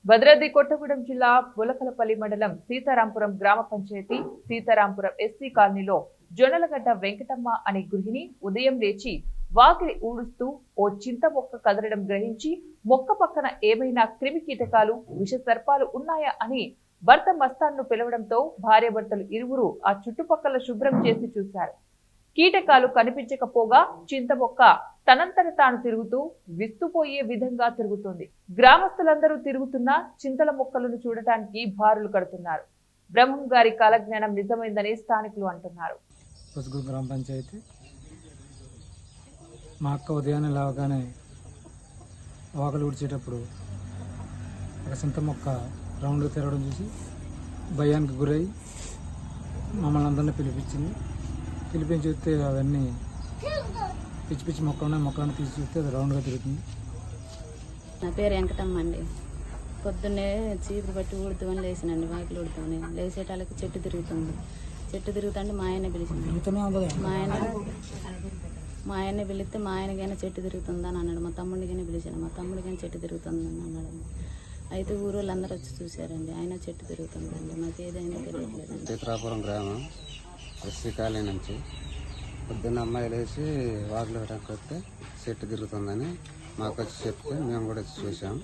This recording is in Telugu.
భద్రాద్రి కొత్తగూడెం జిల్లా బులకలపల్లి మండలం సీతారాంపురం గ్రామ పంచాయతీ సీతారాంపురం ఎస్సీ కాలనీలో జొన్నలగడ్డ వెంకటమ్మ అనే గృహిణి ఉదయం లేచి వాకిలి ఊడుస్తూ ఓ చింత మొక్క కదలడం గ్రహించి మొక్క పక్కన ఏమైనా క్రిమి కీటకాలు విష సర్పాలు ఉన్నాయా అని భర్త మస్తాన్ను పిలవడంతో భార్యాభర్తలు ఇరువురు ఆ చుట్టుపక్కల శుభ్రం చేసి చూశారు. కీటకాలు కనిపించకపోగా చింత మొక్క తనంతట తాను తిరుగుతూ విస్తుపోయే విధంగా తిరుగుతుంది. గ్రామస్తులందరూ తిరుగుతున్న చింతల మొక్కలను చూడటానికి బారులు కడుతున్నారు. బ్రహ్మం గారి కాలజ్ఞానం నిజమైందని స్థానికులు అంటున్నారు. గ్రామ పంచాయతీ మా అక్క ఉదయాన్నే లేవగానే వాకలు ఊడ్చేటప్పుడు ఒక చింత మొక్క రౌండ్గా తిరగడం చూసి భయానికి గురై మమ్మల్ని అందరినీ పిలిపించి చూస్తే అవన్నీ పిచ్చి పిచ్చి మొక్కలను తీసి చూస్తే అది రౌండ్గా తిరుగుతుంది. నా పేరు వెంకటమ్మ అండి. పొద్దున్నే చీపురు బట్టి ఊడుతామని లేచినండి. వాకిలు ఊడుతామని లేచేటాలకి చెట్టు తిరుగుతుంటే మా ఆయన పిలిచింది. మా ఆయన్ని పిలిస్తే మా ఆయనకైనా చెట్టు తిరుగుతుందని అన్నాడు. మా తమ్ముడికైనా పిలిచాను. మా తమ్ముడికైనా చెట్టు తిరుగుతుందని అన్నాడు. అయితే ఊరోళ్ళందరూ వచ్చి చూశారండి. ఆయన చెట్టు తిరుగుతుందండి. మాకు ఏదైనా తెలియట్లేదండి. సీతారాపురం గ్రామం ఎస్సీ కాలనీ నుంచి పొద్దున్న అమ్మాయిలు వేసి వాకిలు పెట్టడానికి వస్తే చెట్టు తిరుగుతుందని మాకు వచ్చి చెప్తే మేము కూడా వచ్చి చూసాం.